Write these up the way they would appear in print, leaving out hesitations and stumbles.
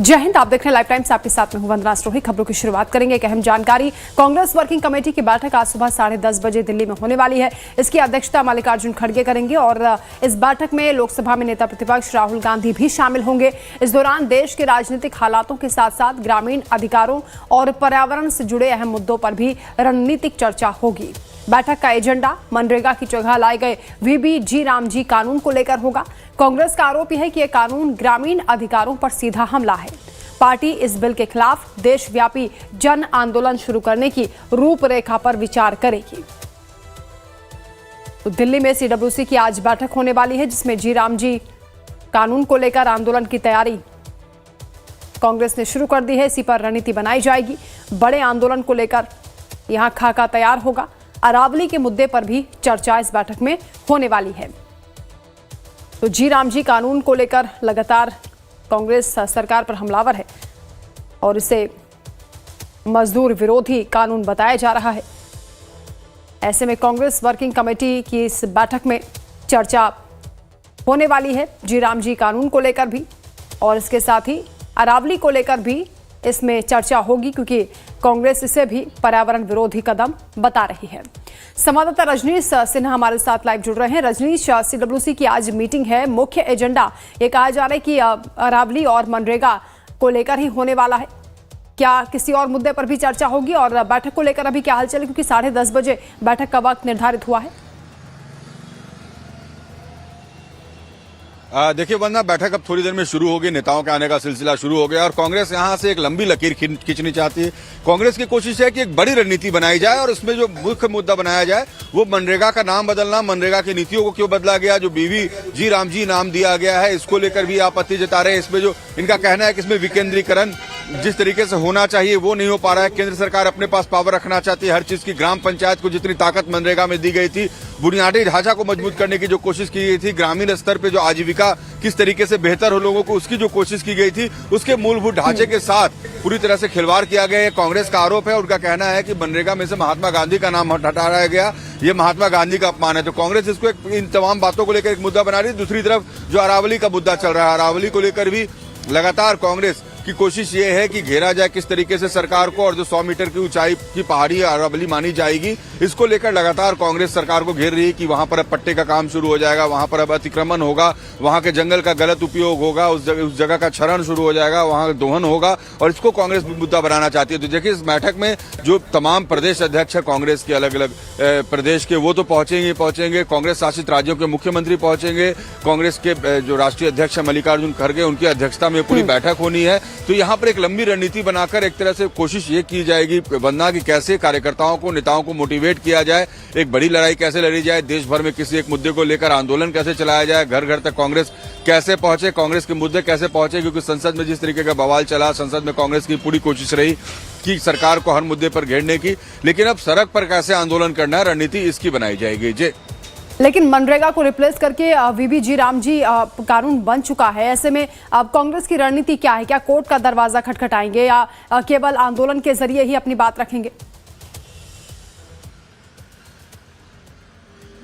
जय हिंद। आप देख रहे हैं लाइव टाइम्स, आपके साथ में हूं वंदना स्टोही। खबरों की शुरुआत करेंगे एक अहम जानकारी। कांग्रेस वर्किंग कमेटी की बैठक आज सुबह 10:30 बजे दिल्ली में होने वाली है। इसकी अध्यक्षता मल्लिकार्जुन खड़गे करेंगे और इस बैठक में लोकसभा में नेता प्रतिपक्ष राहुल गांधी भी शामिल होंगे। इस दौरान देश के राजनीतिक हालातों के साथ साथ ग्रामीण अधिकारों और पर्यावरण से जुड़े अहम मुद्दों पर भी रणनीतिक चर्चा होगी। बैठक का एजेंडा मनरेगा की जगह लाए गए वीबीजी रामजी कानून को लेकर होगा। कांग्रेस का आरोप है कि यह कानून ग्रामीण अधिकारों पर सीधा हमला है। पार्टी इस बिल के खिलाफ देशव्यापी जन आंदोलन शुरू करने की रूपरेखा पर विचार करेगी। तो दिल्ली में सीडब्ल्यूसी की आज बैठक होने वाली है, जिसमें जी रामजी कानून को लेकर आंदोलन की तैयारी कांग्रेस ने शुरू कर दी है। इसी पर रणनीति बनाई जाएगी। बड़े आंदोलन को लेकर यहां खाका तैयार होगा। अरावली के मुद्दे पर भी चर्चा इस बैठक में होने वाली है। तो जी रामजी कानून को लेकर लगातार कांग्रेस सरकार पर हमलावर है और इसे मजदूर विरोधी कानून बताया जा रहा है। ऐसे में कांग्रेस वर्किंग कमेटी की इस बैठक में चर्चा होने वाली है जी रामजी कानून को लेकर भी, और इसके साथ ही अरावली को लेकर भी इसमें चर्चा होगी, क्योंकि कांग्रेस इसे भी पर्यावरण विरोधी कदम बता रही है। संवाददाता रजनीश सिन्हा हमारे साथ लाइव जुड़ रहे हैं। रजनीश, सीडब्ल्यूसी की आज मीटिंग है, मुख्य एजेंडा ये कहा जा रहा है कि अरावली और मनरेगा को लेकर ही होने वाला है। क्या किसी और मुद्दे पर भी चर्चा होगी और बैठक को लेकर अभी क्या हालचाल है, क्योंकि 10:30 बजे बैठक का वक्त निर्धारित हुआ है? देखिए वंदना, बैठक अब थोड़ी देर में शुरू होगी। नेताओं के आने का सिलसिला शुरू हो गया और कांग्रेस यहां से एक लंबी लकीर खींचनी चाहती है। कांग्रेस की कोशिश है कि एक बड़ी रणनीति बनाई जाए और उसमें जो मुख्य मुद्दा बनाया जाए वो मनरेगा का नाम बदलना, मनरेगा की नीतियों को क्यों बदला गया, जो बीवी रामजी नाम दिया गया है इसको लेकर भी आपत्ति जता रहे हैं। इसमें जो इनका कहना है कि इसमें विकेंद्रीकरण जिस तरीके से होना चाहिए वो नहीं हो पा रहा है। केंद्र सरकार अपने पास पावर रखना चाहती है हर चीज की। ग्राम पंचायत को जितनी ताकत मनरेगा में दी गई थी, बुनियादी ढांचा को मजबूत करने की जो कोशिश की गई थी, ग्रामीण स्तर पे जो आजीविका किस तरीके से बेहतर हो लोगों को, उसकी जो कोशिश की गई थी, उसके मूलभूत ढांचे के साथ पूरी तरह से खिलवाड़ किया गया। कांग्रेस का आरोप है। उनका कहना है कि मनरेगा में से महात्मा गांधी का नाम हटाया गया, ये महात्मा गांधी का अपमान है। तो कांग्रेस इसको इन तमाम बातों को लेकर एक मुद्दा बना रही है। दूसरी तरफ जो अरावली का मुद्दा चल रहा है, अरावली को लेकर भी लगातार कांग्रेस की कोशिश ये है कि घेरा जाए किस तरीके से सरकार को, और जो 100 मीटर की ऊंचाई की पहाड़ी अरावली मानी जाएगी, इसको लेकर लगातार कांग्रेस सरकार को घेर रही है कि वहां पर अब पट्टे का काम शुरू हो जाएगा, वहां पर अब अतिक्रमण होगा, वहां के जंगल का गलत उपयोग होगा, उस जगह का क्षरण शुरू हो जाएगा, वहां दोहन होगा, और इसको कांग्रेस मुद्दा बनाना चाहती है। तो देखिए इस बैठक में जो तमाम प्रदेश अध्यक्ष है कांग्रेस के, अलग अलग प्रदेश के, वो तो पहुंचेंगे। कांग्रेस शासित राज्यों के मुख्यमंत्री पहुंचेंगे। कांग्रेस के जो राष्ट्रीय अध्यक्ष है मल्लिकार्जुन खड़गे, उनकी अध्यक्षता में पूरी बैठक होनी है। तो यहाँ पर एक लंबी रणनीति बनाकर एक तरह से कोशिश ये की जाएगी वंदना कि कैसे कार्यकर्ताओं को, नेताओं को मोटिवेट किया जाए, एक बड़ी लड़ाई कैसे लड़ी जाए, देश भर में किसी एक मुद्दे को लेकर आंदोलन कैसे चलाया जाए, घर घर तक कांग्रेस कैसे पहुंचे, कांग्रेस के मुद्दे कैसे पहुंचे। क्योंकि संसद में जिस तरीके का बवाल चला, संसद में कांग्रेस की पूरी कोशिश रही कि सरकार को हर मुद्दे पर घेरने की, लेकिन अब सड़क पर कैसे आंदोलन करना है, रणनीति इसकी बनाई जाएगी। जी, लेकिन मनरेगा को रिप्लेस करके वीबीजी रामजी कानून बन चुका है। ऐसे में अब कांग्रेस की रणनीति क्या है? क्या कोर्ट का दरवाजा खटखटाएंगे या केवल आंदोलन के जरिए ही अपनी बात रखेंगे?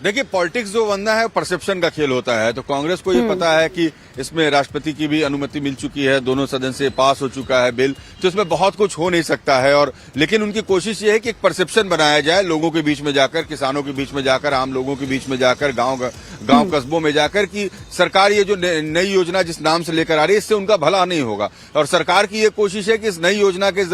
देखिए पॉलिटिक्स जो वंदना है परसेप्शन का खेल होता है। तो कांग्रेस को ये पता है कि इसमें राष्ट्रपति की भी अनुमति मिल चुकी है, दोनों सदन से पास हो चुका है बिल, तो इसमें बहुत कुछ हो नहीं सकता है। और लेकिन उनकी कोशिश ये है कि एक परसेप्शन बनाया जाए लोगों के बीच में जाकर, किसानों के बीच में जाकर, आम लोगों के बीच में जाकर, गांव कस्बों में जाकर, कि सरकार ये जो नई योजना जिस नाम से लेकर आ रही है इससे उनका भला नहीं होगा। और सरकार की ये कोशिश है कि इस नई योजना के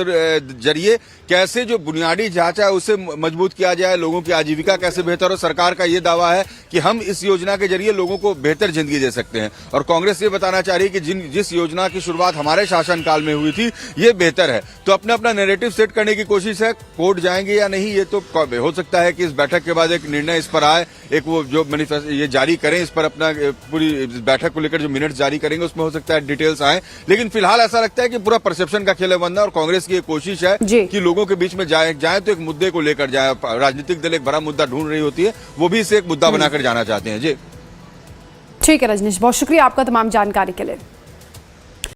जरिए कैसे जो बुनियादी ढांचा है उसे मजबूत किया जाए, लोगों की आजीविका कैसे बेहतर हो। सरकार का ये दावा है कि हम इस योजना के जरिए लोगों को बेहतर जिंदगी दे सकते हैं। और कांग्रेस ये बताना चाह रही है कि जिस योजना की शुरुआत हमारे शासनकाल में हुई थी ये बेहतर है। तो अपना नैरेटिव सेट करने की कोशिश है। कोर्ट जाएंगे या नहीं ये तो हो सकता है कि इस बैठक के बाद एक निर्णय इस पर आए, एक वो जो मैनिफेस्टो ये जारी करें, इस पर अपना पूरी बैठक को लेकर जो मिनट्स जारी करेंगे उसमें हो सकता है डिटेल्स आए। लेकिन फिलहाल ऐसा लगता है कि पूरा परसेप्शन का खेल है वंदना, और कांग्रेस की कोशिश है कि लोगों के बीच में जाए तो एक मुद्दे को लेकर जाए। राजनीतिक दल एक बड़ा मुद्दा ढूंढ रही होती है, वो भी इसे एक मुद्दा बनाकर जाना चाहते हैं। जी ठीक है रजनीश, बहुत शुक्रिया आपका तमाम जानकारी के लिए।